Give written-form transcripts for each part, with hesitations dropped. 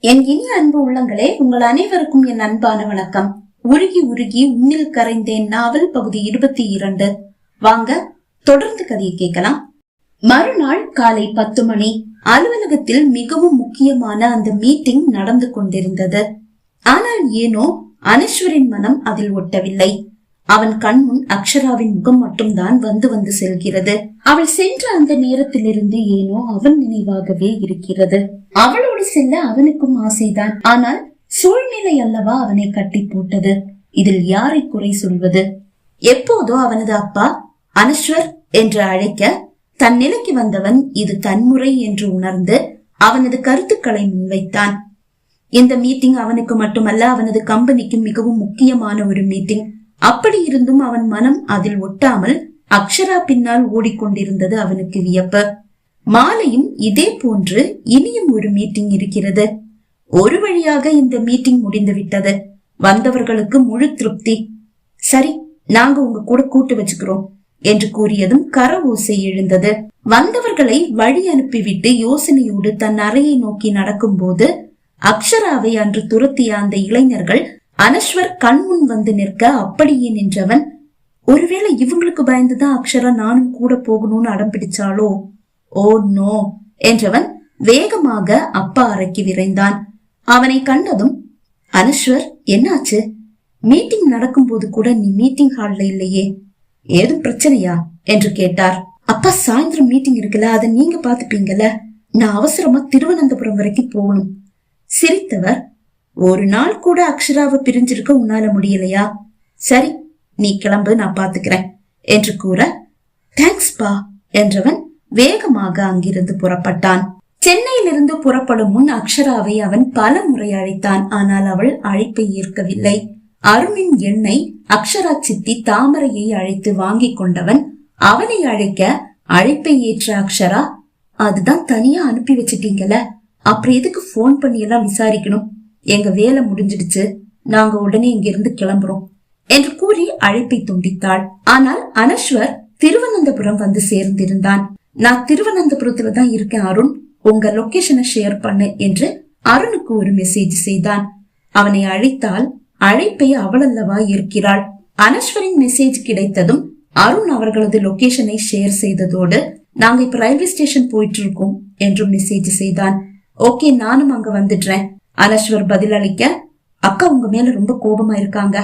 என் இனிய அன்பு உள்ளங்களே, உங்கள் அனைவருக்கும் என் அன்பான வணக்கம். உருகி உருகி உன்னில் கரைந்தேன் நாவல் பகுதி 22. வாங்க தொடர்ந்து கதையை கேட்கலாம். மறுநாள் காலை 10 மணி. அலுவலகத்தில் மிகவும் முக்கியமான அந்த மீட்டிங் நடந்து கொண்டிருந்தது. ஆனால் ஏனோ அனஸ்வரின் மனம் அதில் ஒட்டவில்லை. அவன் கண்முன் அக்ஷராவின் முகம் மட்டும்தான் வந்து வந்து செல்கிறது. அவள் சென்ற அந்த நேரத்திலிருந்து ஏனோ அவன் நினைவாகவே இருக்கிறது. அவளோடு செல்ல அவனுக்கும் ஆசைதான். ஆனால் சூழ்நிலை அல்லவா அவனை கட்டி போட்டது. இதில் யாரை குறை சொல்வது? எப்போதோ அவனது அப்பா அனஸ்வர் என்று அழைக்க தன் நிலைக்கு வந்தவன் இது தன்முறை என்று உணர்ந்து அவனது கருத்துக்களை முன்வைத்தான். இந்த மீட்டிங் அவனுக்கு மட்டுமல்ல, அவனது கம்பெனிக்கு மிகவும் முக்கியமான ஒரு மீட்டிங். அப்படி இருந்தும் அவன் மனம் அதில் ஒட்டாமல் அக்ஷரா பின்னால் ஓடிக்கொண்டிருந்தது அவனுக்கு வியப்பு. மாலையும் இதே போன்று இனியும் ஒரு மீட்டிங் இருக்கிறது. ஒரு வழியாக இந்த மீட்டிங் முடிந்து விட்டது. வந்தவர்களுக்கு முழு திருப்தி. சரி, நாங்க உங்க கூட கூட்டு வச்சுக்கிறோம் என்று கூறியதும் கர ஓசை எழுந்தது. வந்தவர்களை வழி அனுப்பிவிட்டு யோசனையோடு தன் அறையை நோக்கி நடக்கும் போது அக்ஷராவை அன்று துரத்திய அந்த இளைஞர்கள் அனஸ்வர் கண்முன் வந்து நிற்க அப்படியே நின்றவன், ஒருவேளை இவங்களுக்கு பயந்துதான் அக்ஷரா நானும் கூட போகணும்னு அடம் பிடிச்சாலோ, ஓ நோ என்றவன் வேகமாக அப்பா அறைக்கு விரைந்தான். அவனை கண்டதும், அனஸ்வர் என்னாச்சு? மீட்டிங் நடக்கும் போது கூட நீ மீட்டிங் ஹால்ல இல்லையே, ஏதும் பிரச்சனையா என்று கேட்டார். அப்பா, சாயந்தரம் மீட்டிங் இருக்குல்ல, அதை நீங்க பாத்துப்பீங்கல்ல, நான் அவசரமா திருவனந்தபுரம் வரைக்கும் போகணும். சிரித்தவர், ஒரு நாள் கூட அக்ஷராவை பிரிஞ்சிருக்க உன்னால முடியலையா? சரி, நீ கிளம்பு, நான் பாத்துக்கிறேன் என்று கூற, தேங்க்ஸ் பா என்றவன் வேகமாக அங்கிருந்து புறப்பட்டான். சென்னையிலிருந்து புறப்படும் முன் அக்ஷராவை அவன் பல முறை அழைத்தான். ஆனால் அவள் அழைப்பை ஏற்கவில்லை. அருணின் எண்ணை அக்ஷரா சித்தி தாமரையை அழைத்து வாங்கி கொண்டவன் அவனை அழைக்க அழைப்பை ஏற்ற அக்ஷரா, அதுதான் தனியா அனுப்பி வச்சிட்டீங்கல்ல, அப்புறம் எதுக்கு போன் பண்ணி எல்லாம் விசாரிக்கணும்? எங்க வேலை முடிஞ்சிடுச்சு, நாங்க உடனே இங்கிருந்து கிளம்புறோம் என்று கூறி அழைப்பை துண்டித்தாள். ஆனால் அனஸ்வர் திருவனந்தபுரம் வந்து சேர்ந்திருந்தான். நான் திருவனந்தபுரத்துல தான் இருக்கேன் அருண், உங்க லொகேஷனை ஷேர் பண்ணு என்று அருணுக்கு ஒரு மெசேஜ் செய்தான். அவனை அழைத்தால் அழைப்பை அவளல்லவா இருக்கிறாள். அனஸ்வரின் மெசேஜ் கிடைத்ததும் அருண் அவர்களது லொகேஷனை ஷேர் செய்ததோடு, நாங்க இப்ப ரயில்வே ஸ்டேஷன் போயிட்டு இருக்கோம் என்று மெசேஜ் செய்தான். ஓகே, நானும் அங்க வந்துடுறேன். அனஸ்வர் பதில் அளிக்க, அக்கா உங்க மேல ரொம்ப கோபமா இருக்காங்க,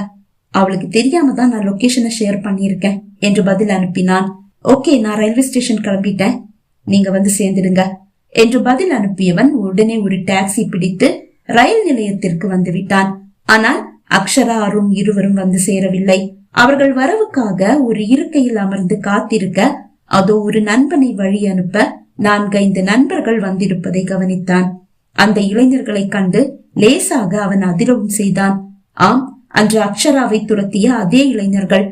அவளுக்கு தெரியாம தான் நான் லொகேஷனை ஷேர் பண்ணிருக்கேன் என்று பதில் அனுப்பினான். ஓகே, நான் ரயில்வே ஸ்டேஷன் கிளம்பிட்டேன், நீங்க வந்து சேர்ந்துடுங்க என்று பதில் அனுப்பியவன் உடனே ஒரு டாக்ஸி பிடித்து ரயில் நிலையத்திற்கு வந்து விட்டான். ஆனால் அக்ஷரா அருண் இருவரும் வந்து சேரவில்லை. அவர்கள் வரவுக்காக ஒரு இருக்கையில் அமர்ந்து காத்திருக்க அதோ ஒரு நண்பனை வழி அனுப்ப 4-5 நண்பர்கள் வந்திருப்பதை கவனித்தான். அந்த இளைஞர்களை கண்டு லேசாக அவன் அதிரவும் செய்தான். ஆம், அன்று அக்ஷராவை துரத்திய அதே இளைஞர்கள்.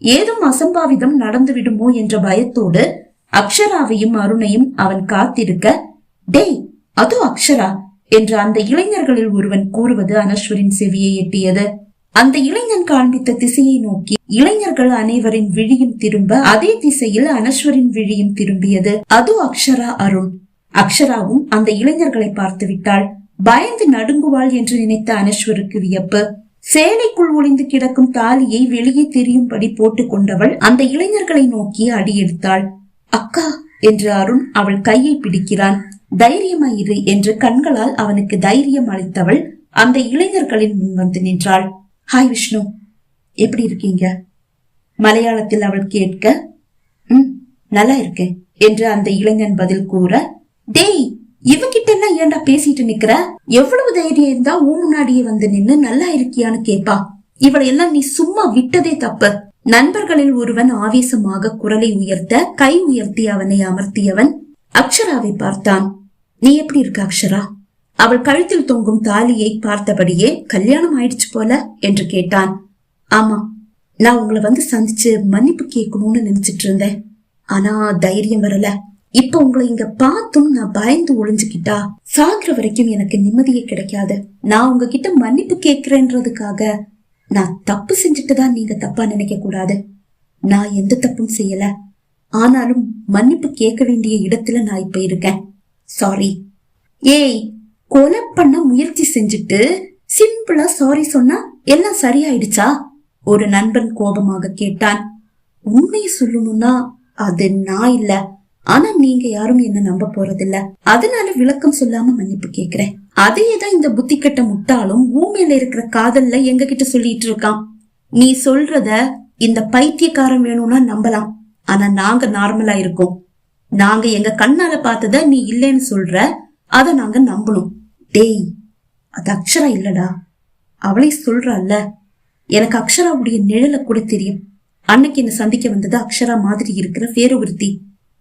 ஏதும் அசம்பாவிதம் நடந்து விடுமோ என்ற பயத்தோடு அக்ஷராவையும் அருணையும் அவன் காத்திருக்க, டேய் அதோ அக்ஷரா என்று அந்த இளைஞர்களில் ஒருவன் கூறுவது அனஸ்வரின் செவியை எட்டியது. அந்த இளைஞன் காண்பித்த திசையை நோக்கி இளைஞர்கள் அனைவரின் விழியும் திரும்ப அதே திசையில் அனஸ்வரின் விழியும் திரும்பியது. அதோ அக்ஷரா, அருண். அக்ஷராவும் அந்த இளைஞர்களை பார்த்து விட்டாள். பயந்து நடுங்குவாள் என்று நினைத்த அனஸ்வருக்கு வியப்பு. சேலைக்குள் ஒளிந்து கிடக்கும் தாலியை வெளியே தெரியும்படி போட்டுக் கொண்டவள் அந்த இளைஞர்களை நோக்கி அடியெடுத்தாள். அக்கா என்று அருண் அவள் கையை பிடிக்கிறான். தைரியமாயிரு என்று கண்களால் அவனுக்கு தைரியம் அளித்தவள் அந்த இளைஞர்களின் முன் வந்து நின்றாள். ஹாய் விஷ்ணு, எப்படி இருக்கீங்க? மலையாளத்தில் அவள் கேட்க, நல்லா இருக்கேன் என்று அந்த இளைஞன் பதில் கூற, டேய் இவகிட்ட எல்லாம் ஏண்டா பேசிட்டு நிக்கிற? எவ்வளவு தைரியம் இருந்தா உன் முன்னாடியே வந்து நின்னு நல்லா இருக்கியான்னு கேப்பா. இவளை எல்லாம் நீ சும்மா விட்டதே தப்பு. நண்பர்களில் ஒருவன் ஆவேசமாக குரலை உயர்த்த கை உயர்த்தி அவனை அமர்த்தியவன் அக்ஷராவை பார்த்தான். நீ எப்படி இருக்க அக்ஷரா? அவள் கழுத்தில் தொங்கும் தாலியை பார்த்தபடியே, கல்யாணம் ஆயிடுச்சு போல என்று கேட்டான். ஆமா, நான் உங்களை வந்து சந்திச்சு மன்னிப்பு கேட்கணும்னு நினைச்சிட்டு இருந்தேன். ஆனா தைரியம் வரல. இப்ப உங்களை இங்க பார்த்தும் நான் பயந்து ஒளிஞ்சுக்கிட்டா சாகிற வரைக்கும் எனக்கு நிம்மதியே கிடைக்காது. நான் உங்ககிட்ட மன்னிப்பு கேட்கிறேன்றதுக்காக நான் தப்பு செஞ்சுட்டுதான் நீங்க தப்பா நினைக்க கூடாது. நான் எந்த தப்பும் செய்யல. ஆனாலும் மன்னிப்பு கேட்க வேண்டிய இடத்துல நான் இப்ப இருக்கேன். சாரி. ஏய், கொலை பண்ண முயற்சி செஞ்சுட்டு சிம்பிளா சாரி சொன்னா எல்லாம் சரியாயிடுச்சா? ஒரு நண்பன் கோபமாக கேட்டான். உண்மையை சொல்லணும்னா அது நான் இல்ல, ஆனா நீங்க யாரும் என்ன நம்ப போறதில்ல, அதனால விளக்கம் சொல்லாம மன்னிப்பு கேக்குறேன். அதையேதான் இந்த புத்தி கட்ட முட்டாளும் ஊமையில இருக்கிற காதல்ல எங்க கிட்ட சொல்லிட்டு இருக்கான். நீ சொல்றத இந்த பைத்தியக்காரன் வேணும்னா நம்பலாம், ஆனா நாங்க நார்மலா இருக்கோம். நாங்க எங்க கண்ணால பார்த்தத நீ இல்லைன்னு சொல்ற, அத நாங்க நம்பணும். டேய், அது அக்ஷரா இல்லடா, அவளை சொல்றாள்ல. எனக்கு அக்ஷராவுடைய நிழல கூட தெரியும். அன்னைக்கு என்ன சந்திக்க வந்தது அக்ஷரா மாதிரி இருக்கிற வேற ஒருத்தி.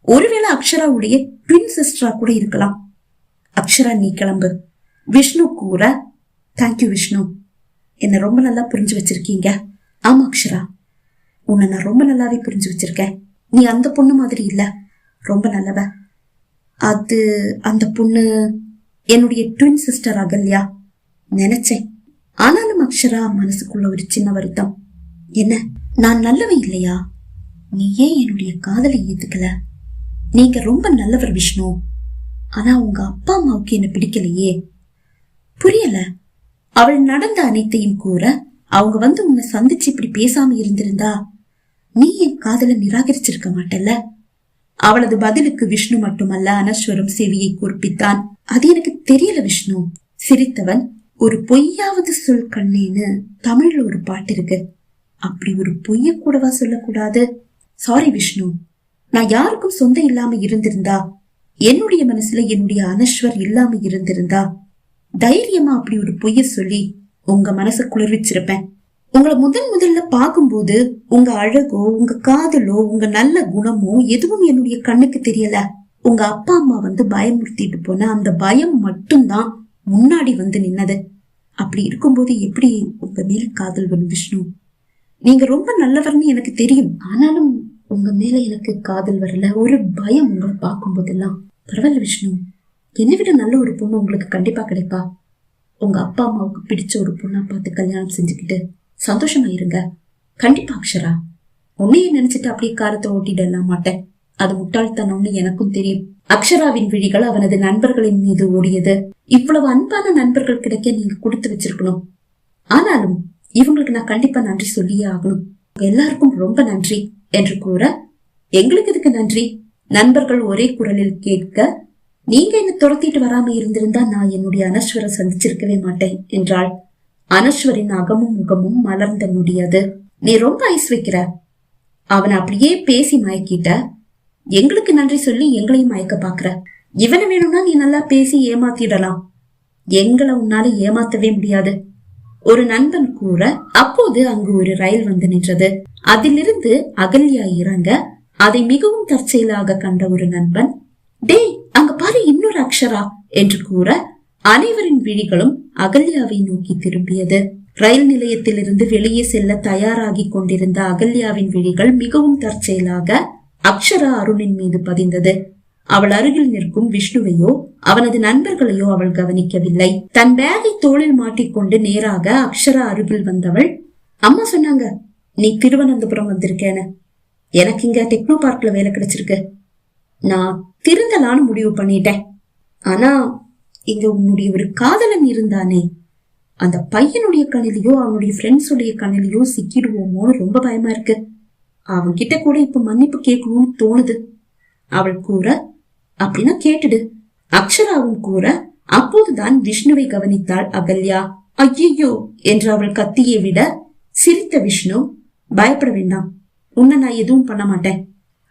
ஒருவேளை அக்ஷராவுடைய ட்வின் சிஸ்டரா கூட இருக்கலாம். அக்ஷரா, நீ கிளம்பு. விஷ்ணு கூற, தேங்க்யூ விஷ்ணு, என்ன ரொம்ப நல்லா புரிஞ்சு வச்சிருக்கீங்க. ஆமா அக்ஷரா, உன்னை நான் ரொம்ப நல்லாவே புரிஞ்சு வச்சிருக்கேன். நீ அந்த பொண்ணு மாதிரி இல்ல, ரொம்ப நல்லவ. அது அந்த பொண்ணு என்னுடைய ட்வின் சிஸ்டர் அகல்யா நினைச்சேன். ஆனாலும் அக்ஷரா மனசுக்குள்ள ஒரு சின்ன வருத்தம். என்ன, நான் நல்லவன் இல்லையா? நீ ஏன் என்னுடைய காதலை ஏத்துக்கல? நீங்க ரொம்ப நல்லவர் விஷ்ணு, ஆனா உங்க அப்பா அம்மாவுக்கு என்ன பிடிக்கலையே. புரியல. அவள் நடந்த அனைத்தையும் கூற, அவங்க வந்து உன்னை சந்திச்சு இப்படி பேசாம இருந்திருந்தா நீ என் காதலை நிராகரிச்சிருக்க மாட்டல்ல. அவளது பதிலுக்கு விஷ்ணு மட்டுமல்ல அனஸ்வரம் செவியை கூர்ப்பித்தான். அது எனக்கு தெரியல விஷ்ணு. சிரித்தவன், ஒரு பொய்யாவது சொல் கண்ணேன்னு தமிழ்ல ஒரு பாட்டு இருக்கு, அப்படி ஒரு பொய்ய கூடவா சொல்லக்கூடாது? சாரி விஷ்ணு, நான் யாருக்கும் சொந்தம் இல்லாம இருந்திருந்தா, என்னுடைய மனசுல என்னுடைய அனஸ்வர் இல்லாம இருந்திருந்தா தைரியமா அப்படி ஒரு பொய்ய சொல்லி உங்க மனசை குளிர்விச்சிருப்பேன். உங்களை முதல்ல பார்க்கும்போது உங்க அழகோ உங்க காதலோ உங்க நல்ல குணமோ எதுவும் என்னுடைய கண்ணுக்கு தெரியல. உங்க அப்பா அம்மா வந்து பயமுறுத்திட்டு போன அந்த பயம் மட்டும்தான் முன்னாடி வந்து நின்னது. அப்படி இருக்கும்போது எப்படி உங்க மேல காதல் வரும் விஷ்ணு? நீங்க ரொம்ப நல்லவர்னு எனக்கு தெரியும், ஆனாலும் உங்க மேல எனக்கு காதல் வரல, ஒரு பயம் உங்களை பார்க்கும் போதெல்லாம். பரவாயில்ல விஷ்ணு, என்னை விட நல்ல ஒரு பொண்ணு உங்களுக்கு கண்டிப்பா கிடைப்பா. உங்க அப்பா அம்மாவுக்கு பிடிச்ச ஒரு பொண்ணா பார்த்து கல்யாணம் செஞ்சுக்கிட்டு சந்தோஷமா இருங்க. கண்டிப்பா அக்ஷரா, உன்னையே நினைச்சிட்டு அப்படியே காரத்தை ஓட்டிடலாம் மாட்டேன். அது முட்டாள்தனம்னு எனக்கும் தெரியும். அக்ஷராவின் விழிகள் அவனது நண்பர்களின் மீது ஓடியது. இவ்வளவு அன்பான நண்பர்கள் கிடைக்க நீங்க கொடுத்து வச்சிருக்கணும். ஆனாலும் இவங்களுக்கு நான் கண்டிப்பா நன்றி சொல்லியே ஆகணும். எல்லாருக்கும் ரொம்ப நன்றி என்று கூற, எங்களுக்கு இதுக்கு நன்றி, நண்பர்கள் ஒரே குரலில் கேட்க, நீங்க என்ன துரத்திட்டு வராம இருந்திருந்தா நான் என்னுடைய அனஸ்வரை சந்திச்சிருக்கவே மாட்டேன் என்றாள். அனஸ்வரின் அகமும் முகமும் மலர்ந்த முடியாது. நீ ரொம்ப ஐஸ் வைக்கிற. அவனை அப்படியே பேசி மயக்கிட்ட. எங்களுக்கு நன்றி சொல்லி எங்களையும் மயக்க பாக்குற. இவனை வேணும்னா நீ நல்லா பேசி ஏமாத்திடலாம், எங்களை உன்னால ஏமாத்தவே முடியாது ஒரு நண்பன் கூற, அப்போது அங்கு ஒரு ரயில் வந்து நின்றது. அதிலிருந்து அகல்யா இறங்க அதை மிகவும் தற்செயலாக கண்ட ஒரு நண்பன், டேய் அங்க பாரு இன்னொரு அக்ஷரா என்று கூற, அனைவரின் விழிகளும் அகல்யாவை நோக்கி திரும்பியது. ரயில் நிலையத்திலிருந்து வெளியே செல்ல தயாராகி கொண்டிருந்த அகல்யாவின் விழிகள் மிகவும் தற்செயலாக அக்ஷரா அருணின் மீது பதிந்தது. அவள் அருகில் நிற்கும் விஷ்ணுவையோ அவனது நண்பர்களையோ அவள் கவனிக்கவில்லை. தன் பேகை தோளில் மாட்டிக்கொண்டு நேராக அக்ஷரா அருகில் வந்தவள், அம்மா சொன்னாங்க நீ திருவனந்தபுரம் வந்திருக்கேன்னு. எனக்கு இங்க டெக்னோ பார்க்ல வேலை கிடைச்சிருக்கு. நான் திருந்தலான்னு முடிவு பண்ணிட்டேன். ஆனா இங்க உன்னுடைய ஒரு காதலன் இருந்தானே, அந்த பையனுடைய கண்ணிலையோ அவனுடைய ஃப்ரெண்ட்ஸுடைய கண்ணிலையோ சிக்கிடுவோமோன்னு ரொம்ப பயமா இருக்கு. அவன் கிட்ட கூட இப்ப மன்னிப்பு கேட்கணும்னு தோணுது. அவள் கூற, அப்படின்னா கேட்டுடு. அக்ஷராவும் கூற, அப்போதுதான் விஷ்ணுவை கவனித்தாள் அகல்யா. ஐயோ என்று அவள் கத்தியை விட சிரித்த விஷ்ணு, பயப்பட வேண்டாம், உன்னை நான் எதுவும் பண்ண மாட்டேன்.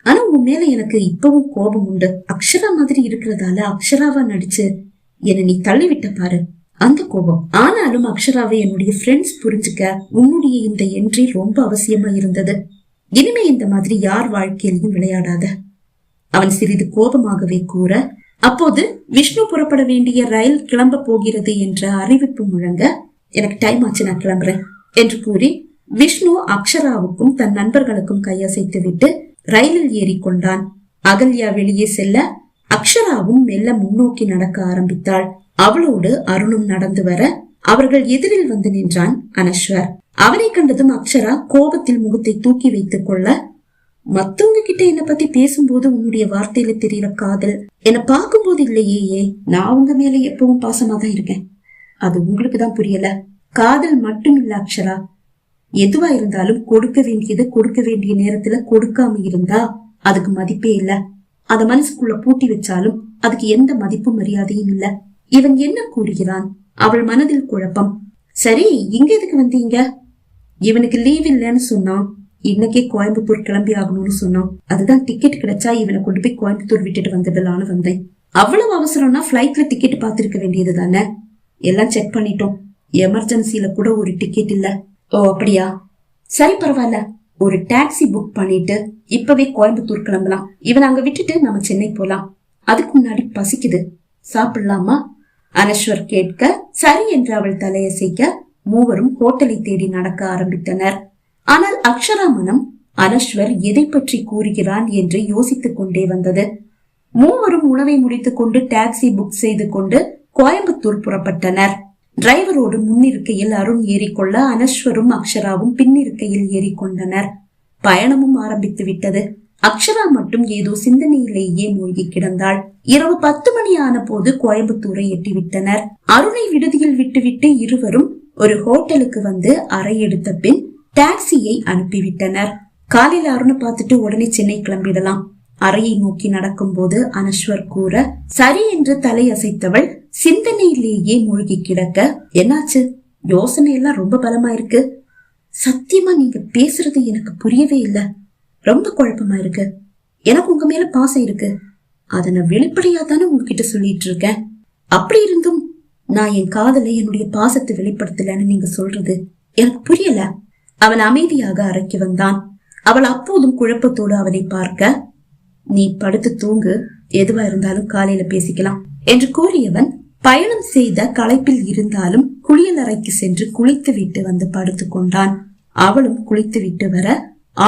ஆனா உன் மேல எனக்கு இப்பவும் கோபம் உண்டு. அக்ஷரா மாதிரி இருக்கிறதால அக்ஷராவா நடிச்சு என்ன நீ தள்ளிவிட்ட பாரு, அந்த கோபம். ஆனாலும் அக்ஷராவை என்னுடைய ஃப்ரெண்ட்ஸ் புரிஞ்சுக்க உன்னுடைய இந்த என்ட்ரி ரொம்ப அவசியமா இருந்தது. இனிமே இந்த மாதிரி யார் வாழ்க்கையிலையும் விளையாடாத. அவன் சிறிது கோபமாகவே கூற, அப்போது விஷ்ணு புறப்பட வேண்டிய ரயில் கிளம்ப போகிறது என்ற அறிவிப்பு முழங்க, எனக்கு டைம் ஆச்சு, நான் கிளம்புறேன் என்று கூறி விஷ்ணு அக்ஷராவுக்கும் தன் நண்பர்களுக்கும் கையசைத்து விட்டு ரயிலில் ஏறிக்கொண்டான். அகல்யா வெளியே செல்ல அக்ஷராவும் மெல்ல முன்னோக்கி நடக்க ஆரம்பித்தாள். அவளோடு அருணும் நடந்து வர அவர்கள் எதிரில் வந்து நின்றான் அனஸ்வர். அவனை கண்டதும் அக்ஷரா கோபத்தில் முகத்தை தூக்கி வைத்துக் கொள்ள, மத்தவங்க கிட்ட என்ன பத்தி பேசும்போது உன்னுடைய வார்த்தையில தெரியற காதல் என்ன பார்க்கும்போது இல்லையே. நான் உங்க மேல எப்பவும் பாசமா தான் இருக்கேன். அது உங்களுக்கு தான் புரியல. காதல் மட்டும் இல்ல அக்ஷரா, எதுவா இருந்தாலும் கொடுக்க வேண்டியது கொடுக்க வேண்டிய நேரத்துல கொடுக்காம இருந்தா அதுக்கு மதிப்பே இல்ல. அத மனசுக்குள்ள பூட்டி வச்சாலும் அதுக்கு எந்த மதிப்பு மரியாதையும் இல்ல. இவன் என்ன கூறுகிறான்? அவள் மனதில் குழப்பம். சரி, இங்க எதுக்கு வந்தீங்க? இவனுக்கு லீவ் இல்லைன்னு சொன்னான். இன்னைக்கே கோயம்புத்தூர் கிளம்பி ஆகணும்னு சொன்னான். அதுதான் டிக்கெட் கிடைச்சா இவனை கொண்டு போய் கோயம்புத்தூர் விட்டுட்டு வந்துடலான்னு வந்தேன். அவ்வளவு அவசரம்னா பிளைட்ல டிக்கெட் பாத்துருக்க வேண்டியது தானே. எல்லாம் செக் பண்ணிட்டோம். எமர்ஜென்சில கூட ஒரு டிக்கெட் இல்ல. ஓ அப்படியா, சரி பரவாயில்ல. ஒரு டாக்ஸி புக் பண்ணிட்டு இப்பவே கோயம்புத்தூர் கிளம்பலாம். இவன் அங்க விட்டுட்டு நம்ம சென்னை போலாம். அதுக்கு முன்னாடி பசிக்குது, சாப்பிடலாமா? அனஸ்வர் கேட்க சரி என்று அவள் தலையசைக்க மூவரும் ஹோட்டலை தேடி நடக்க ஆரம்பித்தனர். ஆனால் அக்ஷரா மனம் அனஸ்வர் எதை பற்றி கூறுகிறான் என்று யோசித்துக் கொண்டே வந்தது. மூவரும் உணவை முடித்துக் கொண்டு டாக்ஸி புக் செய்து கொண்டு கோயம்புத்தூர் புறப்பட்டனர். டிரைவரோடு முன்னிருக்கையில் அருண் ஏறிக்கொள்ள அனஸ்வரும் அக்ஷராவும் பின்னிருக்கையில் ஏறிக்கொண்டனர். பயணமும் ஆரம்பித்து விட்டது. அக்ஷரா மட்டும் ஏதோ சிந்தனையிலேயே மூழ்கி கிடந்தாள். இரவு 10 மணி ஆன போது கோயம்புத்தூரை எட்டிவிட்டனர். அருணை விடுதியில் விட்டுவிட்டு இருவரும் ஒரு ஹோட்டலுக்கு வந்து அறை எடுத்த பின் டாக்ஸியை அனுப்பிவிட்டனர். காலையில அருணை பார்த்துட்டு உடனே சென்னை கிளம்பிடலாம். அறையை நோக்கி நடக்கும் போது அனஸ்வர் கூற சரி என்று தலை அசைத்தவள் சிந்தனையிலேயே மூழ்கி கிடக்க, என்னாச்சு? யோசனை எல்லாம் ரொம்ப பலமா இருக்கு. சத்தியமா நீங்க பேசுறது எனக்கு புரியவே இல்ல. ரொம்ப குழப்பமா இருக்கு. எனக்கு உங்க மேல பாசம் இருக்கு. அத நான் வெளிப்படையா தானே உங்ககிட்ட சொல்லிட்டு இருக்கேன். அப்படி இருந்தும் நான் என் காதலை என்னுடைய பாசத்தை வெளிப்படுத்தலன்னு நீங்க சொல்றது எனக்கு புரியல. அவன் அமைதியாக அறைக்கு வந்தான். அவள் அப்போதும் குழப்பத்தோடு அவனை பார்க்க, நீ படுத்து தூங்கு, எதுவா இருந்தாலும் காலையில பேசிக்கலாம் என்று கூறியவன் பயணம் செய்த களைப்பில் இருந்தாலும் குளியல் அறைக்கு சென்று குளித்து விட்டு வந்து படுத்து கொண்டான். அவளும் குளித்து விட்டு வர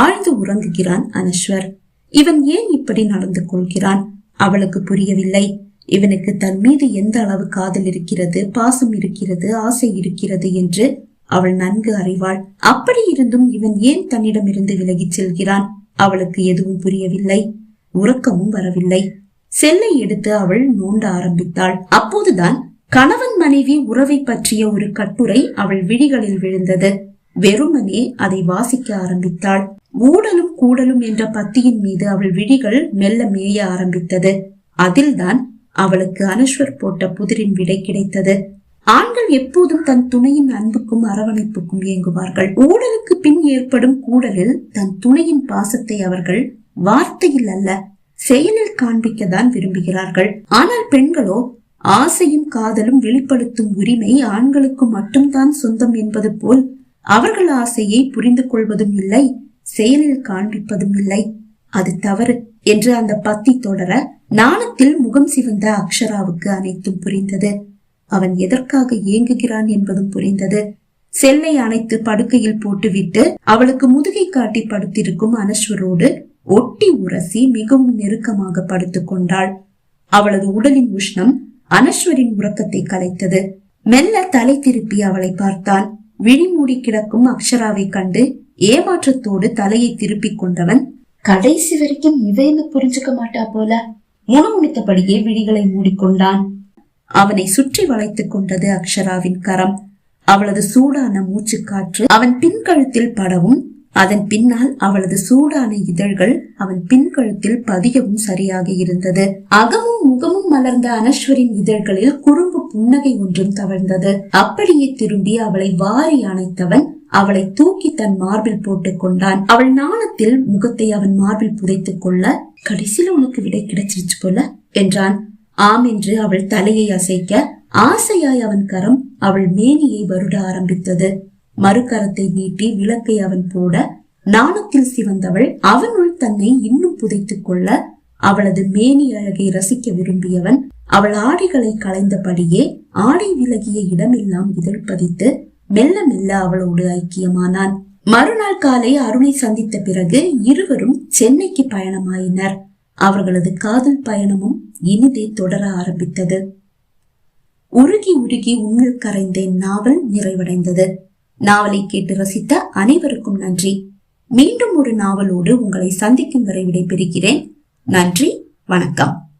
ஆழ்ந்து உறங்குகிறான் அனஸ்வர். இவன் ஏன் இப்படி நடந்து கொள்கிறான்? அவளுக்கு புரியவில்லை. இவனுக்கு தன் மீது எந்த அளவு காதல் இருக்கிறது, பாசம் இருக்கிறது, ஆசை இருக்கிறது என்று அவள் நன்கு அறிவாள். அப்படி இருந்தும் இவன் ஏன் தன்னிடமிருந்து விலகிச் செல்கிறான்? அவளுக்கு எதுவும் புரியவில்லை. உறக்கமும் வரவில்லை. செல்லை எடுத்து அவள் நோண்ட ஆரம்பித்தாள். அப்போதுதான் கணவன் மனைவி உறவை பற்றிய ஒரு கட்டுரை அவள் விழிகளில் விழுந்தது. வெறுமனே அதை வாசிக்க ஆரம்பித்தாள். ஊடலும் கூடலும் என்ற பத்தியின் மீது அவள் விழிகள் மெல்ல மேய ஆரம்பித்தது. அதில்தான் அவளுக்கு அனஸ்வர் போட்ட புதிரின் விடை கிடைத்தது. ஆண்கள் எப்போதும் தன் துணையின் அன்புக்கும் அரவணைப்புக்கும் இயங்குவார்கள். ஊடலுக்கு பின் ஏற்படும் கூடலில் தன் துணையின் பாசத்தை அவர்கள் வார்த்தையில் அல்ல, செயலில் காண்பிக்கத்தான் விரும்புகிறார்கள். ஆனால் பெண்களோ ஆசையும் காதலும் வெளிப்படுத்தும் உரிமை ஆண்களுக்கு மட்டும்தான் சொந்தம் என்பது போல் அவர்கள் ஆசையை புரிந்து கொள்வதும் இல்லை, செயலில் காண்பிப்பதும் இல்லை. அது தவறு என்று அந்த பத்தி தொடர நாணத்தில் முகம் சிவந்த அக்ஷராவுக்கு அனைத்தும் புரிந்தது. அவன் எதற்காக ஏங்குகிறான் என்பதும் புரிந்தது. செல்லை அணைத்து படுக்கையில் போட்டுவிட்டு அவளுக்கு முதுகை காட்டி படுத்திருக்கும் அனஸ்வரோடு ஒட்டி உரசி மிகவும் நெருக்கமாக படுத்துக் கொண்டாள். அவளது உடலின் உஷ்ணம் அனஸ்வரின் உறக்கத்தை கலைத்தது. மெல்ல தலை திருப்பி அவளை பார்த்தான். விழி மூடி கிடக்கும் அக்ஷராவை கண்டு ஏமாற்றத்தோடு தலையை திருப்பிக் கொண்டவன், கடைசி வரைக்கும் இவ என்ன புரிஞ்சுக்க மாட்டா போல முணுமுணுத்தபடியே விழிகளை மூடிக்கொண்டான். அவனை சுற்றி வளைத்துக் கொண்டது அக்ஷராவின் கரம். அவளது சூடான மூச்சு காற்று அவன் பின்கழுத்தில் படவும், அதன் பின்னால் அவளது சூடான இதழ்கள் அவன் பின்கழுத்தில் பதியவும் சரியாக இருந்தது. அகமும் முகமும் மலர்ந்த அனஸ்வரின் இதழ்களில் குறும்பு புன்னகை ஒன்றும் தவழ்ந்தது. அப்படியே திரும்பி அவளை வாரி அணைத்தவன் அவளை தூக்கி தன் மார்பில் போட்டுக் கொண்டான். அவள் நாணத்தில் முகத்தை அவன் மார்பில் புதைத்துக் கொள்ள, கடைசியில உனக்கு விடை கிடைச்சிருச்சு போல என்றான். ஆம் என்று அவள் தலையை அசைக்க ஆசையாய் அவன் கரம் அவள் மேனியை வருட ஆரம்பித்தது. மறுகரத்தை நீட்டி விளக்கை அவன் போட நாணத்தில் சிவந்தவள் அவனுள் தன்னை இன்னும் புதைத்துக் கொள்ள, அவளது மேனி அழகை ரசிக்க விரும்பியவன் அவள் ஆடைகளை களைந்தபடியே ஆடை விலகிய இடமெல்லாம் இதழ் பதித்து மெல்ல மெல்ல அவளோடு ஐக்கியமானான். மறுநாள் காலை அருணை சந்தித்த பிறகு இருவரும் சென்னைக்கு பயணமாயினர். அவர்களது காதல் பயணமும் இனிதே தொடர ஆரம்பித்தது. உருகி உருகி உன்னில் கரைந்தேன் நாவல் நிறைவடைந்தது. நாவலை கேட்டு ரசித்த அனைவருக்கும் நன்றி. மீண்டும் ஒரு நாவலோடு உங்களை சந்திக்கும் வரை விடைபெறுகிறேன். நன்றி, வணக்கம்.